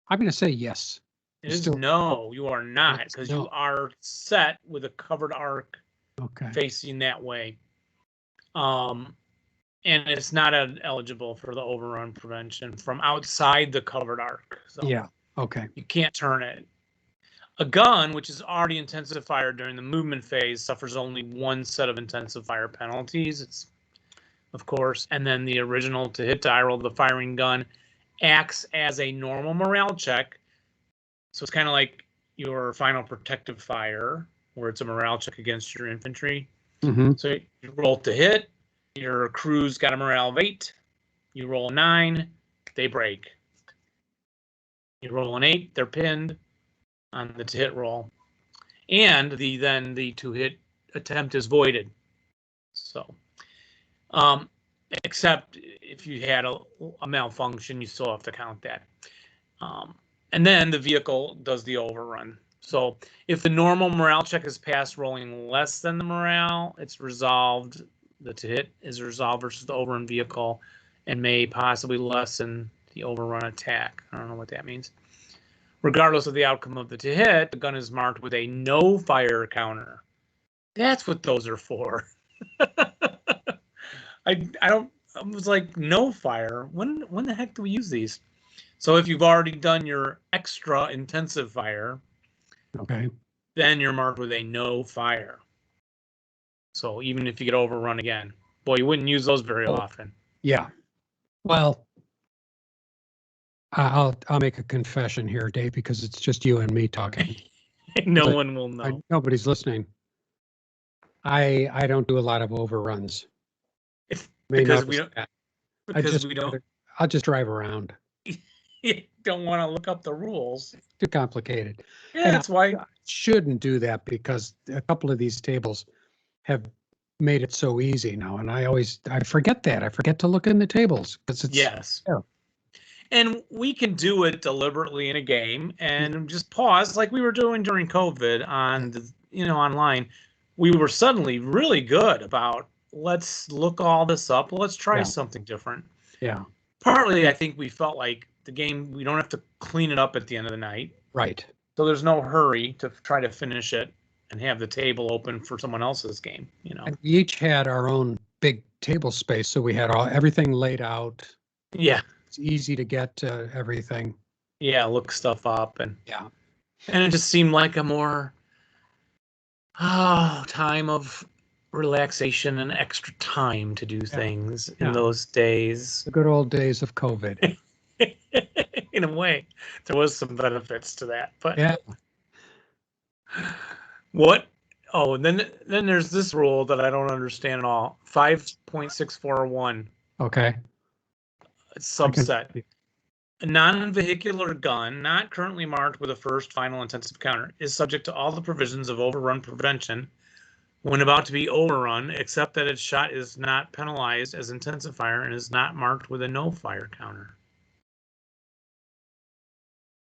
I'm going to say yes. It is no, you are not, because you are set with a covered arc facing that way. And it's not eligible for the overrun prevention from outside the covered arc. So yeah, okay. You can't turn it. A gun, which is already intensifier during the movement phase, suffers only one set of intensifier penalties. It's, of course, and then the original to hit die roll, the firing gun, acts as a normal morale check. So it's kind of like your final protective fire, where it's a morale check against your infantry. Mm-hmm. So you roll to hit, your crew's got a morale of 8, you roll a 9, they break. You roll an 8, they're pinned on the to hit roll. And then the to hit attempt is voided. So, except if you had a malfunction, you still have to count that. And then the vehicle does the overrun. So if the normal morale check is passed rolling less than the morale, it's resolved. The to hit is resolved versus the overrun vehicle and may possibly lessen the overrun attack. I don't know what that means. Regardless of the outcome of the to hit, the gun is marked with a no fire counter. That's what those are for. I was like, no fire. When the heck do we use these? So if you've already done your extra intensive fire, then you're marked with a no fire. So even if you get overrun again, boy, you wouldn't use those very often. Yeah. Well, I'll make a confession here, Dave, because it's just you and me talking. No one will know. Nobody's listening. I don't do a lot of overruns. Because we don't. I'll just drive around. you don't want to look up the rules. Too complicated. Yeah, And that's why. I shouldn't do that because a couple of these tables have made it so easy now. And I forget that. I forget to look in the tables because it's, Yes. yeah. And we can do it deliberately in a game and just pause like we were doing during COVID on the, online. We were suddenly really good about let's look all this up. Let's try Yeah. something different. Yeah. Partly, I think we felt like the game, we don't have to clean it up at the end of the night. Right. So there's no hurry to try to finish it and have the table open for someone else's game, And we each had our own big table space. So we had everything laid out. Yeah. It's easy to get to everything. Yeah, look stuff up and and it just seemed like a more time of relaxation and extra time to do things in those days. The good old days of COVID. In a way, there was some benefits to that, but yeah. What? Oh, and then there's this rule that I don't understand at all. 5.641. Okay. Subset. A non-vehicular gun not currently marked with a first final intensive counter is subject to all the provisions of overrun prevention when about to be overrun, except that its shot is not penalized as intensive fire and is not marked with a no fire counter.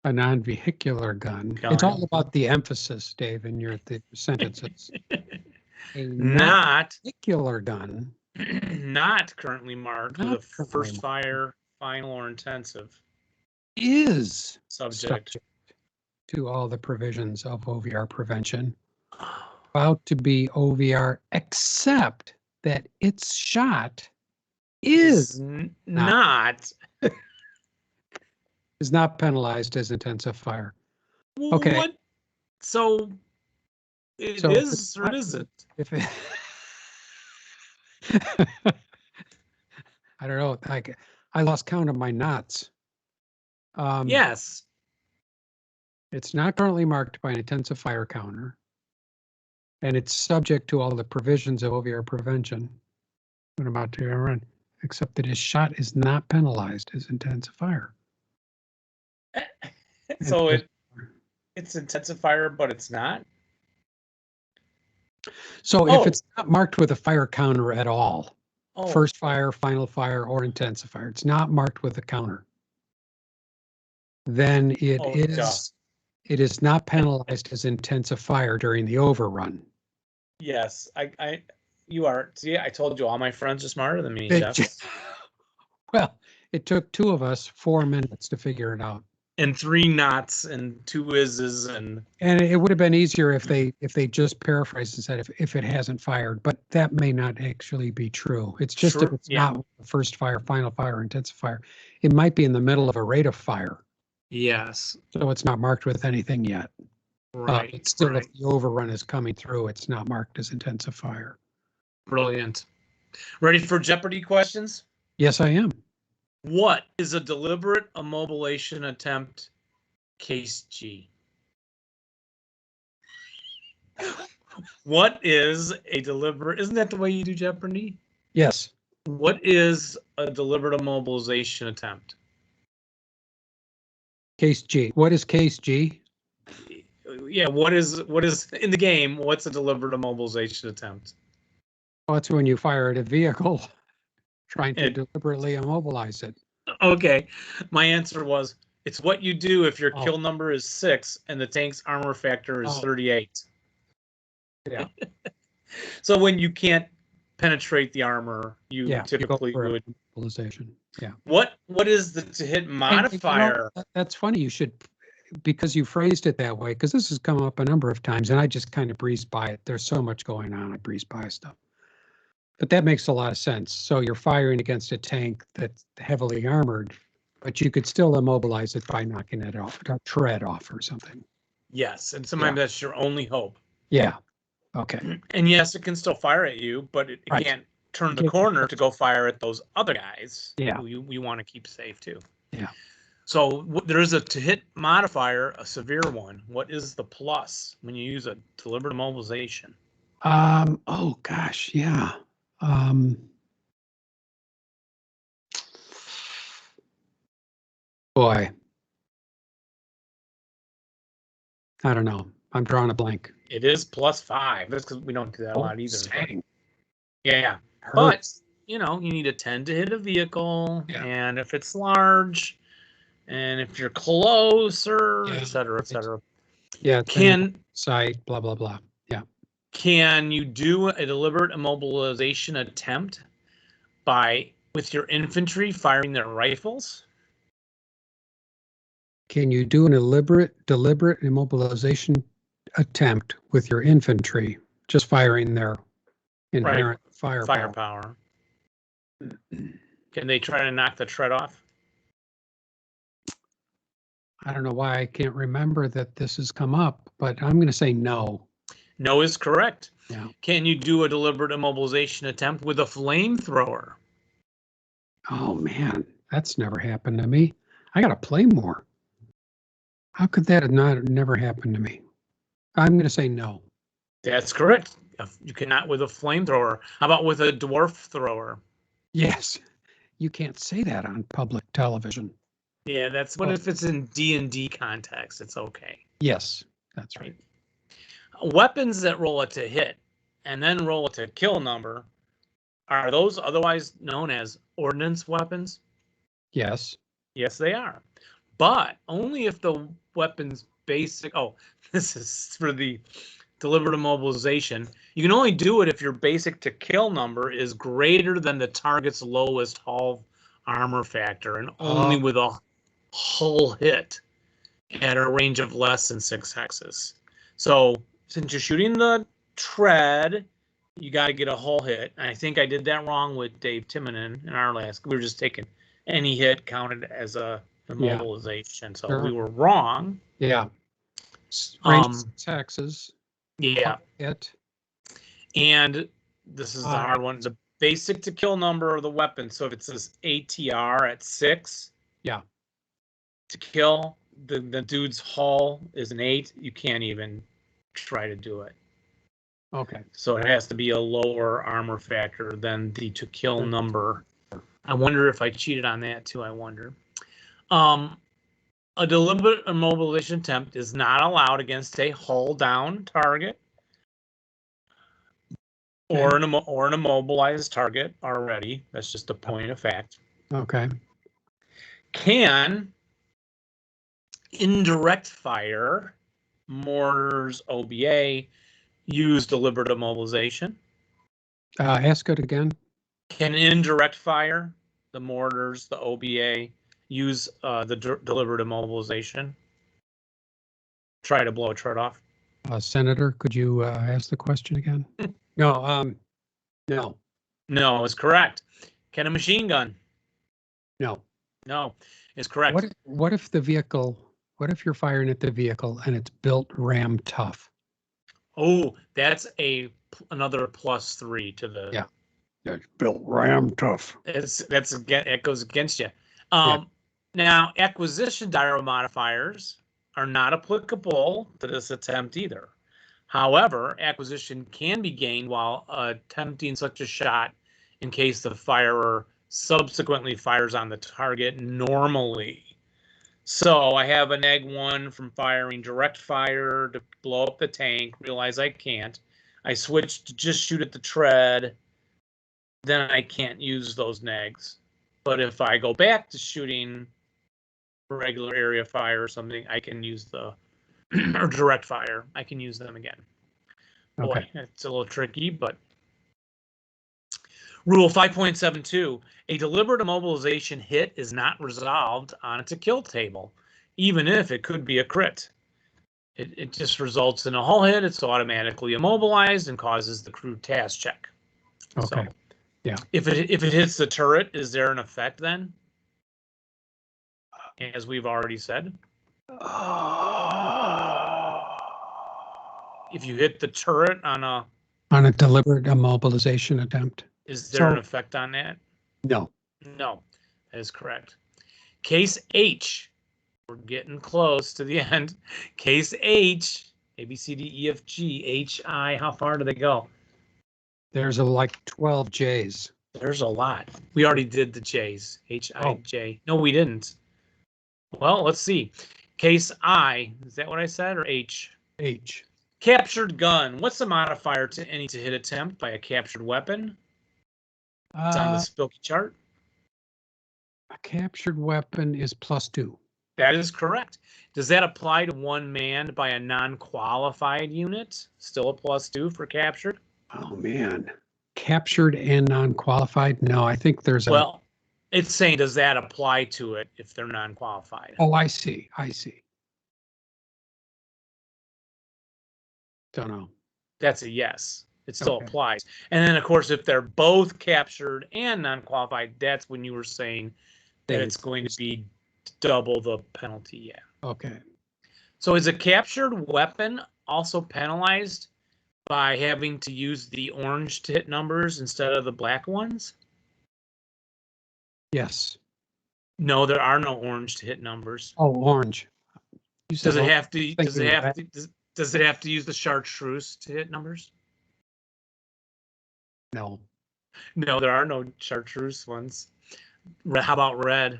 A non-vehicular gun. It's all about the emphasis, Dave, in the sentences. A non-vehicular gun. Not currently marked with a first fire, final, or intensive. Is subject to all the provisions of OVR prevention. About to be OVR, except that its shot is not penalized as intensive fire. Well, okay. What? So it is or it isn't? If it, I don't know. I lost count of my knots. Yes. It's not currently marked by an intensive fire counter, and it's subject to all the provisions of OVR prevention when about to run, except that his shot is not penalized as intensive fire. So it's intensive fire, but it's not? So if it's not marked with a fire counter at all, first fire, final fire, or intensive fire, it's not marked with a counter, then it is not penalized as intensive fire during the overrun. Yes, you are. See, I told you all my friends are smarter than me, Jeff. Well, it took 2 of us 4 minutes to figure it out. And 3 knots and 2 ises and it would have been easier if they just paraphrased and said if it hasn't fired, but that may not actually be true. It's just if it's not first fire, final fire, intensive fire, it might be in the middle of a rate of fire. Yes. So it's not marked with anything yet. Right. It's still, if the overrun is coming through, it's not marked as intensive fire. Brilliant. Ready for Jeopardy questions? Yes, I am. What is a deliberate immobilization attempt, case G? What is a deliberate, isn't that the way you do Jeopardy? Yes. What is a deliberate immobilization attempt? Case G. What is case G? Yeah, what is in the game, what's a deliberate immobilization attempt? Well, it's when you fire at a vehicle trying to deliberately immobilize it. Okay. My answer was, it's what you do if your kill number is 6 and the tank's armor factor is 38. Yeah. So when you can't penetrate the armor, you typically would. Immobilization. Yeah. What is the to hit modifier? That's funny. You should, because you phrased it that way, because this has come up a number of times and I just kind of breezed by it. There's so much going on. I breeze by stuff. But that makes a lot of sense. So you're firing against a tank that's heavily armored, but you could still immobilize it by knocking it off, a tread off or something. Yes, and sometimes that's your only hope. Yeah. Okay. And yes, it can still fire at you, but it can't turn the corner to go fire at those other guys who we want to keep safe too. Yeah. So there is a to hit modifier, a severe one. What is the plus when you use a deliberate immobilization? Oh gosh, yeah. Boy, I don't know. I'm drawing a blank. It is +5. That's because we don't do that a lot either. Dang. Yeah. But, Hurts. you know, you need a 10 to hit a vehicle. Yeah. And if it's large, and if you're closer, Yeah. et cetera, et cetera. Yeah. Can site, blah, blah, blah. Yeah. Can you do a deliberate immobilization attempt with your infantry firing their rifles? Can you do an deliberate immobilization attempt with your infantry, just firing their inherent firepower? Can they try to knock the tread off? I don't know why I can't remember that this has come up, but I'm going to say no. No is correct. Yeah. Can you do a deliberate immobilization attempt with a flamethrower? Oh man, that's never happened to me. I got to play more. How could that have never happened to me? I'm going to say no. That's correct. You cannot with a flamethrower. How about with a dwarf thrower? Yes. You can't say that on public television. Yeah, that's what if it's in D&D context, it's okay. Yes, that's right. Weapons that roll a to hit and then roll a to kill number, are those otherwise known as ordnance weapons? Yes. Yes, they are. But only if the weapon's basic. Oh, this is for the deliberate immobilization. You can only do it if your basic to kill number is greater than the target's lowest hull armor factor and only with a hull hit at a range of less than 6 hexes. So since you're shooting the tread, you got to get a hull hit. I think I did that wrong with Dave Timonen in our last. We were just taking any hit counted as a immobilization. So we were wrong. Yeah. Range 6 hexes. Yeah. Hit. And this is the hard one. The basic to kill number of the weapon. So if it says ATR at 6. Yeah. To kill, the dude's hull is an 8. You can't even try to do it. Okay. So it has to be a lower armor factor than the to kill number. I wonder if I cheated on that too. I wonder. A deliberate immobilization attempt is not allowed against a hull down target or an immobilized target already. That's just a point of fact. Okay. Can indirect fire, mortars, OBA, use deliberate immobilization? Ask it again. Can indirect fire, the mortars, the OBA, use the deliberate immobilization? Try to blow a tread off. Senator, could you ask the question again? No. No. No is correct. Can a machine gun? No. No is correct. What if the vehicle? What if you're firing at the vehicle and it's built ram tough? Oh, that's another +3 to the. Yeah. It's built ram tough. It goes against you. Now, acquisition dial modifiers are not applicable to this attempt either. However, acquisition can be gained while attempting such a shot in case the firer subsequently fires on the target normally. So I have an egg 1 from firing direct fire to blow up the tank, realize I can't. I switch to just shoot at the tread, then I can't use those negs. But if I go back to shooting regular area fire or something, I can use the or direct fire. I can use them again. Okay. Boy, it's a little tricky, but Rule 5.72, a deliberate immobilization hit is not resolved on a to kill table, even if it could be a crit. It just results in a hull hit. It's automatically immobilized and causes the crew task check. Okay. So, yeah. If it hits the turret, is there an effect then? As we've already said. If you hit the turret on a deliberate immobilization attempt. Is there an effect on that? No. No, that is correct. Case H. We're getting close to the end. Case H. A, B, C, D, E, F, G, H, I. How far do they go? There's like 12 J's. There's a lot. We already did the J's. H, I, J. No, we didn't. Well, let's see. Case I, is that what I said, or H? H. Captured gun. What's the modifier to any to hit attempt by a captured weapon? It's on the Spilky chart. A captured weapon is +2. That is correct. Does that apply to one manned by a non-qualified unit? Still a +2 for captured? Oh, man. Captured and non-qualified? No, I think there's a... Well, it's saying, does that apply to it if they're non-qualified? Oh, I see. I see. Don't know. That's a yes. It still Okay. applies. And then, of course, if they're both captured and non-qualified, that's when you were saying that it's going to be double the penalty. Yeah. Okay. So is a captured weapon also penalized by having to use the orange to hit numbers instead of the black ones? Yes. No, there are no orange to hit numbers. Oh, orange. You said Does it orange. have to? Does it thinking have red. to? Does it have to use the chartreuse to hit numbers? No. No, there are no chartreuse ones. How about red?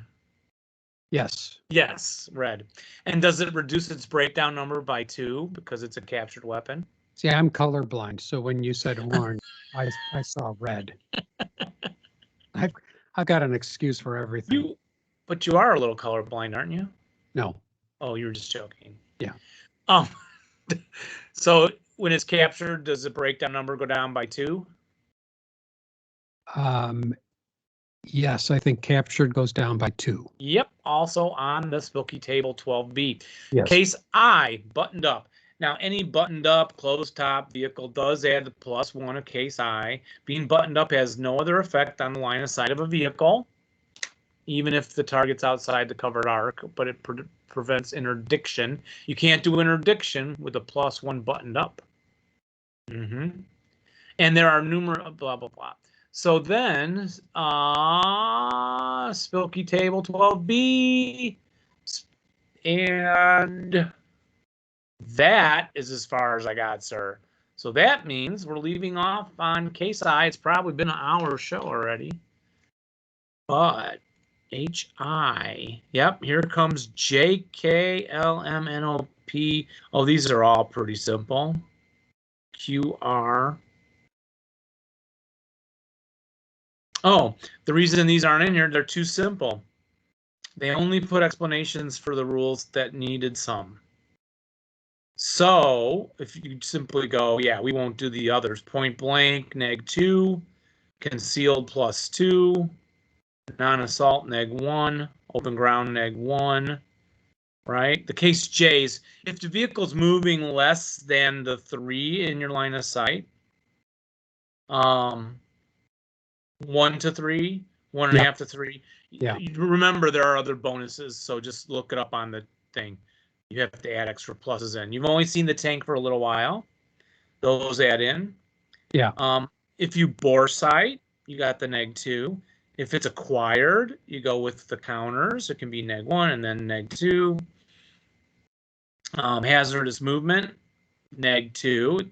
Yes. Yes, red. And does it reduce its breakdown number by 2 because it's a captured weapon? See, I'm colorblind, so when you said orange, I saw red. I've got an excuse for everything. But you are a little colorblind, aren't you? No. Oh, you were just joking. Yeah. So when it's captured, does the breakdown number go down by 2? Yes, I think captured goes down by 2. Yep. Also on the Spilky table 12B. Yes. Case I, buttoned up. Now, any buttoned up, closed top vehicle does add the +1 of case I. Being buttoned up has no other effect on the line of sight of a vehicle, even if the target's outside the covered arc, but it prevents interdiction. You can't do interdiction with a +1 buttoned up. And there are numerous blah, blah, blah. So then, Spilky table 12B, and that is as far as I got, sir. So that means we're leaving off on case I. It's probably been an hour show already. But HI, yep, here comes JKLMNOP. Oh, these are all pretty simple. QR. Oh, the reason these aren't in here, they're too simple. They only put explanations for the rules that needed some. So if you simply go, yeah, we won't do the others. Point blank, -2, concealed +2, non-assault -1, open ground -1, right? The case J's, if the vehicle's moving less than the 3 in your line of sight, 1 to 3, 1.5 to 3. Yeah. Remember, there are other bonuses, so just look it up on the thing. You have to add extra pluses in. You've only seen the tank for a little while. Those add in. Yeah. If you bore sight, you got the -2. If it's acquired, you go with the counters. It can be -1 and then -2. Hazardous movement, -2.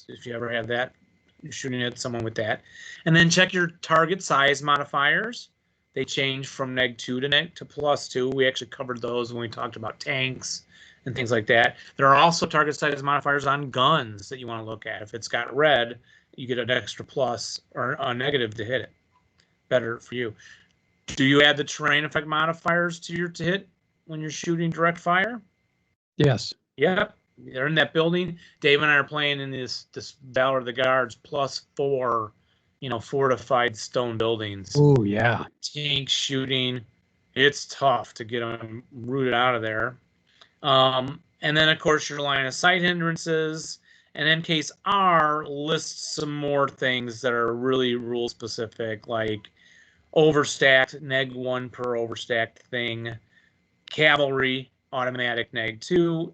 If you ever have that, you're shooting at someone with that. And then check your target size modifiers. They change from -2 to +2. We actually covered those when we talked about tanks and things like that. There are also target size modifiers on guns that you want to look at. If it's got red, you get an extra plus or a negative to hit it. Better for you. Do you add the terrain effect modifiers to your to hit when you're shooting direct fire? Yes. Yep. They're in that building. Dave and I are playing in this Valor of the Guards +4, fortified stone buildings. Oh, yeah. Tank shooting. It's tough to get them rooted out of there. And then, of course, your line of sight hindrances. And then case R lists some more things that are really rule specific, like overstacked, -1 per overstacked thing, cavalry, automatic -2,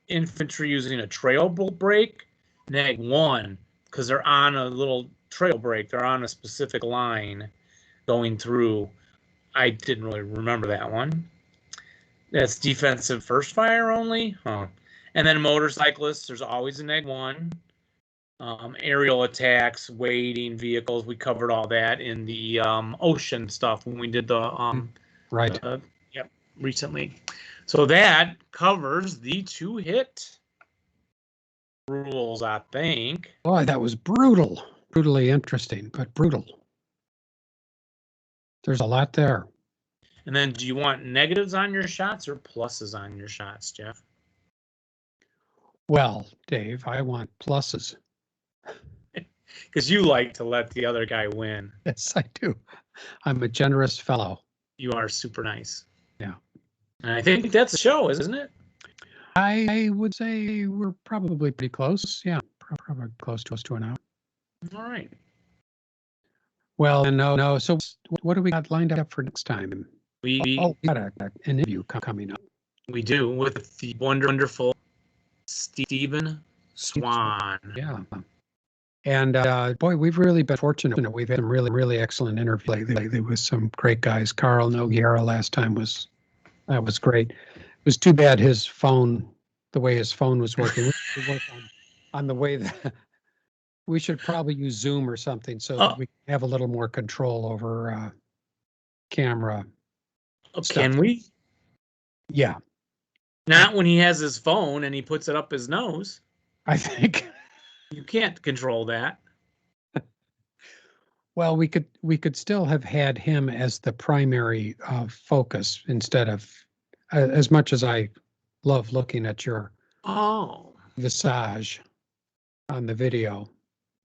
infantry using a trail break, -1, because they're on a little trail break. They're on a specific line going through. I didn't really remember that one. That's defensive first fire only. Huh. And then motorcyclists, there's always a -1. Aerial attacks, wading vehicles, we covered all that in the ocean stuff when we did the right. Yep, recently. So that covers the 2-hit rules, I think. Boy, that was brutal. Brutally interesting, but brutal. There's a lot there. And then do you want negatives on your shots or pluses on your shots, Jeff? Well, Dave, I want pluses. Because you like to let the other guy win. Yes, I do. I'm a generous fellow. You are super nice. Yeah. And I think that's the show, isn't it? I would say we're probably pretty close. Yeah, probably close to an hour. All right. Well, no. So what do we got lined up for next time? We got an interview coming up. We do, with the wonderful Stephen Swan. Yeah. And boy, we've really been fortunate. We've had some really excellent interviews lately with some great guys. Carl Noguera last time was great. It was too bad the way his phone was working. We work on the way that we should probably use Zoom or something so that we have a little more control over camera. Can we? Yeah. Not when he has his phone and he puts it up his nose. I think you can't control that. Well, we could still have had him as the primary focus instead of, as much as I love looking at your visage on the video.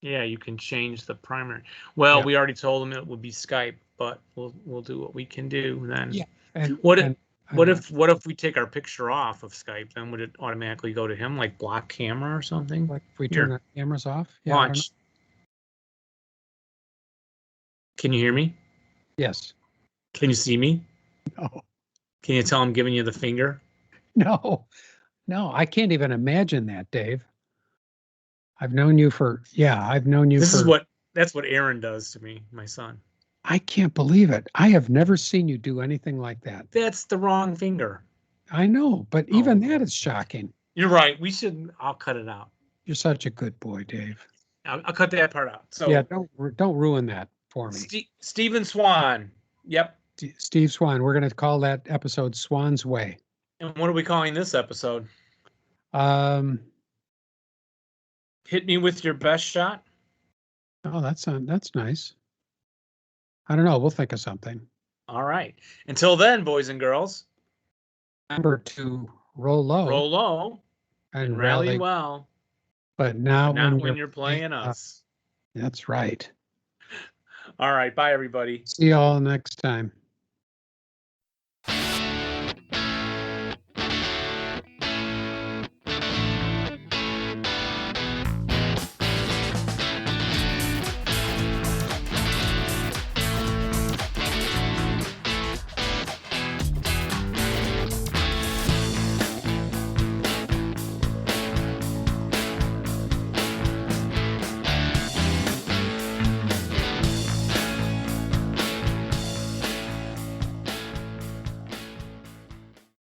Yeah, you can change the primary. Well, Yeah. we already told him it would be Skype, but we'll do what we can do then. Yeah. And what if we take our picture off of Skype? Then would it automatically go to him, like block camera or something? Like if we turn our cameras off? Yeah, Launch. Can you hear me? Yes. Can you see me? No. Can you tell I'm giving you the finger? No, I can't even imagine that, Dave. I've known you for. That's what Aaron does to me, my son. I can't believe it. I have never seen you do anything like that. That's the wrong finger. I know, but even that is shocking. You're right. I'll cut it out. You're such a good boy, Dave. I'll cut that part out. So yeah, don't ruin that for me. Stephen Swan. Yep. Steve Swan. We're going to call that episode Swan's Way. And what are we calling this episode? Hit me with your best shot. Oh, that's nice. I don't know. We'll think of something. All right. Until then, boys and girls, remember to roll low. Roll low and rally well. But not when you're playing us. That's right. All right. Bye, everybody. See you all next time.